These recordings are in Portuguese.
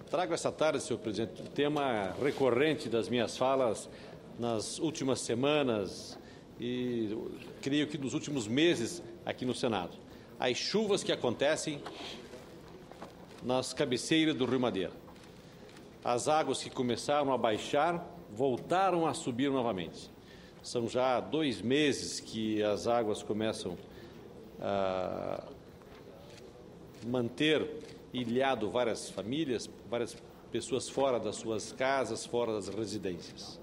Trago essa tarde, senhor presidente, um tema recorrente das minhas falas nas últimas semanas e creio que nos últimos meses aqui no Senado. As chuvas que acontecem nas cabeceiras do Rio Madeira. As águas que começaram a baixar voltaram a subir novamente. São já 2 meses que as águas começam a manter ilhado várias famílias, várias pessoas fora das suas casas, fora das residências.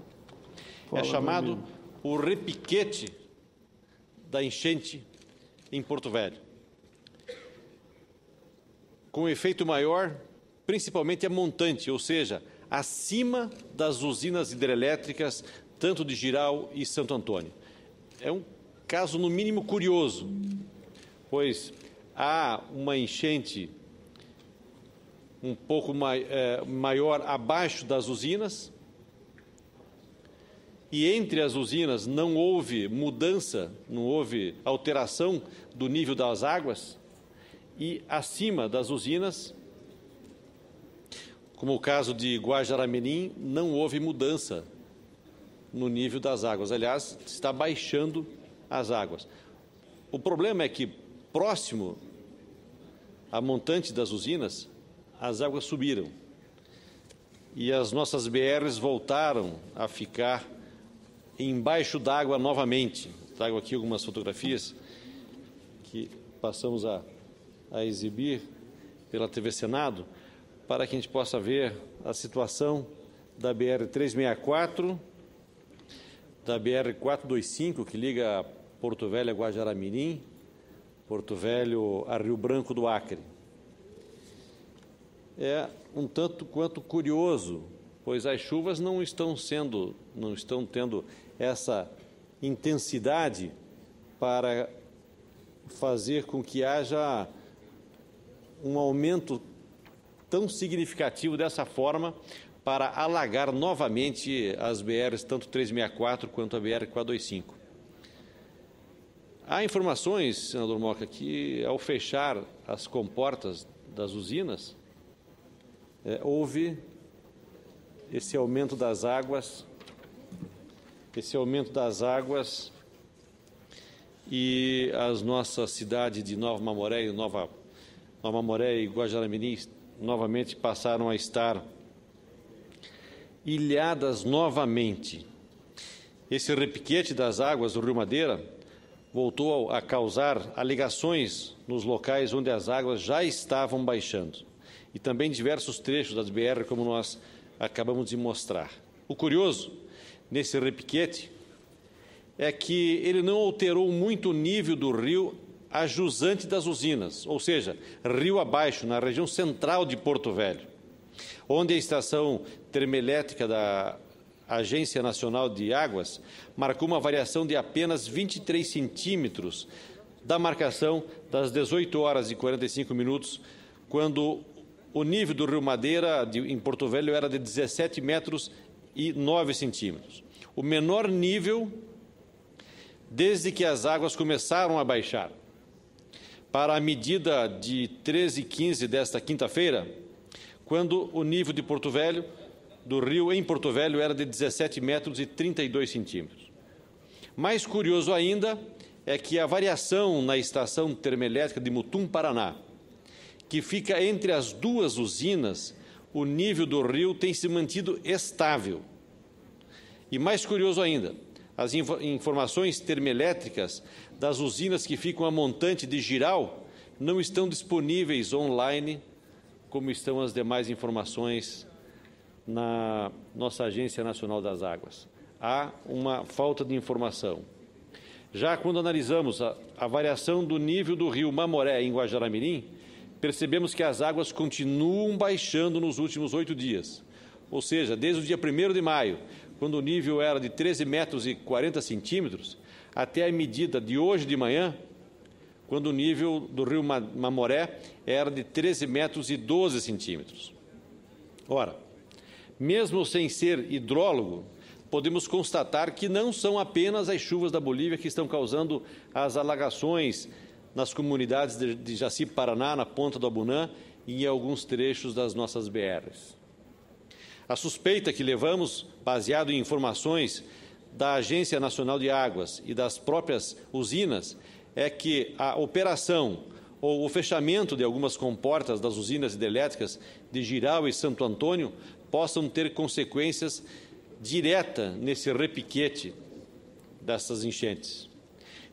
É chamado o repiquete da enchente em Porto Velho. Com efeito maior, principalmente a montante, ou seja, acima das usinas hidrelétricas, tanto de Jirau e Santo Antônio. É um caso, no mínimo, curioso, pois há uma enchente um pouco maior abaixo das usinas, e entre as usinas não houve mudança, não houve alteração do nível das águas, e acima das usinas, como o caso de Guajará-Mirim, não houve mudança no nível das águas. Aliás, está baixando as águas. O problema é que, próximo à montante das usinas, as águas subiram e as nossas BRs voltaram a ficar embaixo d'água novamente. Trago aqui algumas fotografias que passamos a exibir pela TV Senado para que a gente possa ver a situação da BR-364, da BR-425, que liga Porto Velho a Guajará-Mirim, Porto Velho a Rio Branco do Acre. É um tanto quanto curioso, pois as chuvas não estão tendo essa intensidade para fazer com que haja um aumento tão significativo dessa forma para alagar novamente as BRs, tanto 364 quanto a BR-425. Há informações, senador Moca, que ao fechar as comportas das usinas, houve esse aumento das águas, e as nossas cidades de Nova Mamoré e Guajará-Mirim novamente passaram a estar ilhadas novamente. Esse repiquete das águas do Rio Madeira voltou a causar alegações nos locais onde as águas já estavam baixando, e também diversos trechos das BR, como nós acabamos de mostrar. O curioso nesse repiquete é que ele não alterou muito o nível do rio a jusante das usinas, ou seja, rio abaixo, na região central de Porto Velho, onde a estação termoelétrica da Agência Nacional de Águas marcou uma variação de apenas 23 centímetros da marcação das 18 horas e 45 minutos, quando o nível do Rio Madeira, em Porto Velho, era de 17 metros e 9 centímetros. O menor nível desde que as águas começaram a baixar. Para a medida de 13h15 desta quinta-feira, quando o nível de Porto Velho, do rio em Porto Velho, era de 17 metros e 32 centímetros. Mais curioso ainda é que a variação na estação termoelétrica de Mutum, Paraná, que fica entre as duas usinas, o nível do rio tem se mantido estável. E mais curioso ainda, as informações termoelétricas das usinas que ficam a montante de Jirau não estão disponíveis online, como estão as demais informações na nossa Agência Nacional das Águas. Há uma falta de informação. Já quando analisamos a variação do nível do rio Mamoré em Guajará-Mirim, percebemos que as águas continuam baixando nos últimos 8 dias. Ou seja, desde o dia 1º de maio, quando o nível era de 13 metros e 40 centímetros, até a medida de hoje de manhã, quando o nível do rio Mamoré era de 13 metros e 12 centímetros. Ora, mesmo sem ser hidrólogo, podemos constatar que não são apenas as chuvas da Bolívia que estão causando as alagações nas comunidades de Jaci, Paraná, na Ponta do Abunã e em alguns trechos das nossas BRs. A suspeita que levamos, baseado em informações da Agência Nacional de Águas e das próprias usinas, é que a operação ou o fechamento de algumas comportas das usinas hidrelétricas de Jirau e Santo Antônio possam ter consequências diretas nesse repiquete dessas enchentes.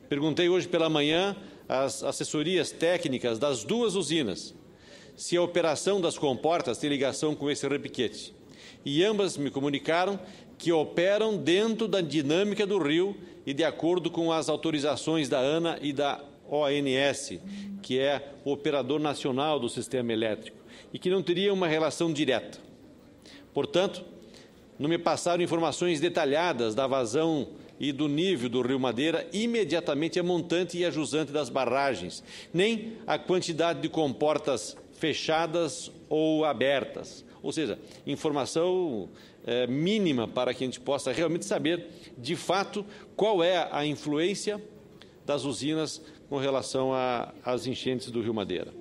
Perguntei hoje pela manhã às assessorias técnicas das duas usinas se a operação das comportas tem ligação com esse repiquete. E ambas me comunicaram que operam dentro da dinâmica do rio e de acordo com as autorizações da ANA e da ONS, que é o operador nacional do sistema elétrico, e que não teria uma relação direta. Portanto, não me passaram informações detalhadas da vazão e do nível do Rio Madeira imediatamente a montante e a jusante das barragens, nem a quantidade de comportas fechadas ou abertas. Ou seja, informação mínima para que a gente possa realmente saber, de fato, qual é a influência das usinas com relação às enchentes do Rio Madeira.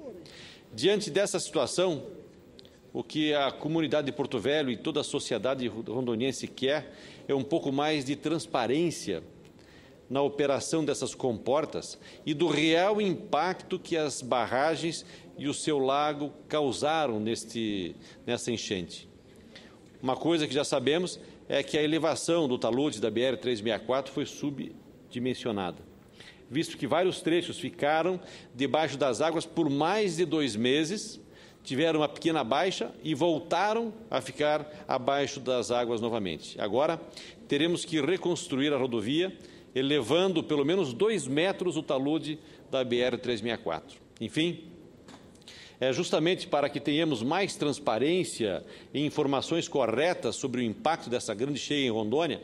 Diante dessa situação, o que a comunidade de Porto Velho e toda a sociedade rondoniense quer é um pouco mais de transparência na operação dessas comportas e do real impacto que as barragens e o seu lago causaram nessa enchente. Uma coisa que já sabemos é que a elevação do talude da BR-364 foi subdimensionada, visto que vários trechos ficaram debaixo das águas por mais de 2 meses, tiveram uma pequena baixa e voltaram a ficar abaixo das águas novamente. Agora, teremos que reconstruir a rodovia, elevando pelo menos 2 metros o talude da BR-364. Enfim, é justamente para que tenhamos mais transparência e informações corretas sobre o impacto dessa grande cheia em Rondônia,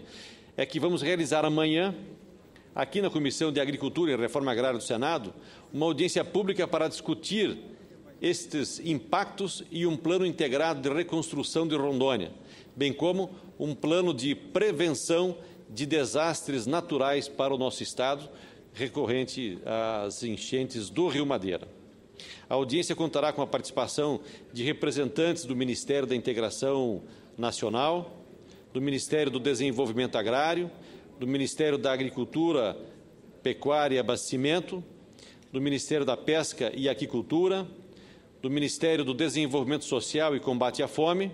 é que vamos realizar amanhã, aqui na Comissão de Agricultura e Reforma Agrária do Senado, uma audiência pública para discutir estes impactos e um plano integrado de reconstrução de Rondônia, bem como um plano de prevenção de desastres naturais para o nosso Estado, recorrente às enchentes do Rio Madeira. A audiência contará com a participação de representantes do Ministério da Integração Nacional, do Ministério do Desenvolvimento Agrário, do Ministério da Agricultura, Pecuária e Abastecimento, do Ministério da Pesca e Aquicultura, do Ministério do Desenvolvimento Social e Combate à Fome,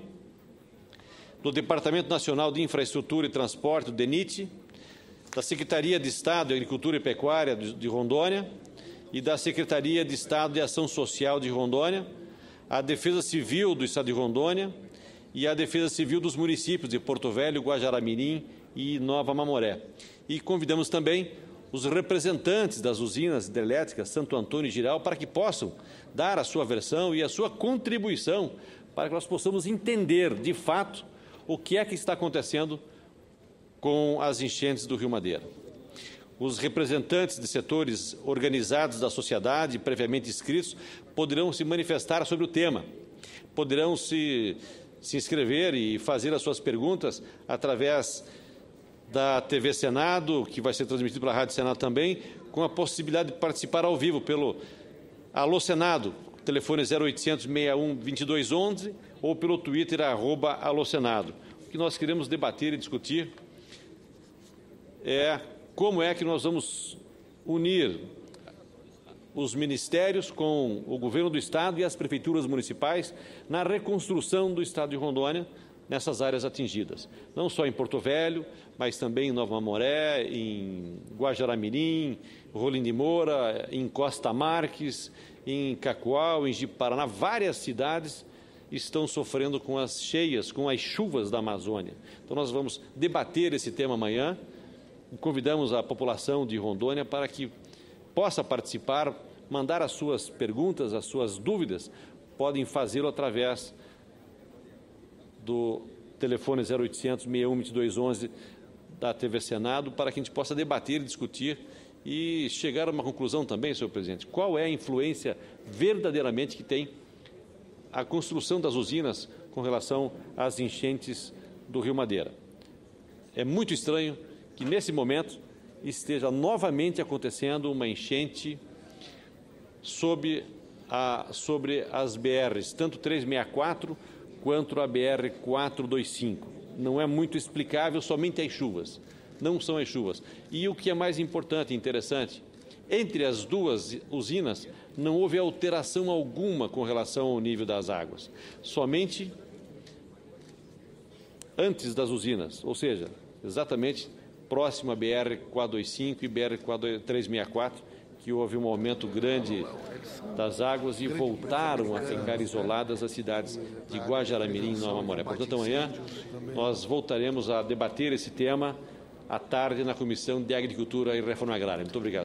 do Departamento Nacional de Infraestrutura e Transporte, do DENIT, da Secretaria de Estado de Agricultura e Pecuária de Rondônia e da Secretaria de Estado de Ação Social de Rondônia, a Defesa Civil do Estado de Rondônia e a Defesa Civil dos municípios de Porto Velho, Guajará-Mirim e Nova Mamoré. E convidamos também os representantes das usinas hidrelétricas Santo Antônio e Jirau para que possam dar a sua versão e a sua contribuição para que nós possamos entender, de fato, o que é que está acontecendo com as enchentes do Rio Madeira. Os representantes de setores organizados da sociedade, previamente inscritos, poderão se manifestar sobre o tema, poderão se inscrever e fazer as suas perguntas através da TV Senado, que vai ser transmitido pela Rádio Senado também, com a possibilidade de participar ao vivo pelo Alô Senado, telefone 0800 61 2211 ou pelo Twitter @AlôSenado. O que nós queremos debater e discutir é como é que nós vamos unir os ministérios com o governo do Estado e as prefeituras municipais na reconstrução do Estado de Rondônia nessas áreas atingidas. Não só em Porto Velho, mas também em Nova Mamoré, em Guajará-Mirim, Rolim de Moura, em Costa Marques, em Cacoal, em Ji-Paraná. Várias cidades estão sofrendo com as cheias, com as chuvas da Amazônia. Então, nós vamos debater esse tema amanhã. Convidamos a população de Rondônia para que possa participar, mandar as suas perguntas, as suas dúvidas. Podem fazê-lo através do telefone 0800 61 2211 da TV Senado, para que a gente possa debater, discutir e chegar a uma conclusão também, senhor presidente. Qual é a influência verdadeiramente que tem a construção das usinas com relação às enchentes do Rio Madeira? É muito estranho que, nesse momento, esteja novamente acontecendo uma enchente sob sobre as BRs, tanto 364 quanto a BR 425. Não é muito explicável, somente as chuvas. Não são as chuvas. E o que é mais importante e interessante, entre as duas usinas não houve alteração alguma com relação ao nível das águas. Somente antes das usinas, ou seja, exatamente próximo à BR 425 e BR 364, que houve um aumento grande das águas e voltaram a ficar isoladas as cidades de Guajará-Mirim e Nova Maré. Portanto, amanhã nós voltaremos a debater esse tema à tarde na Comissão de Agricultura e Reforma Agrária. Muito obrigado.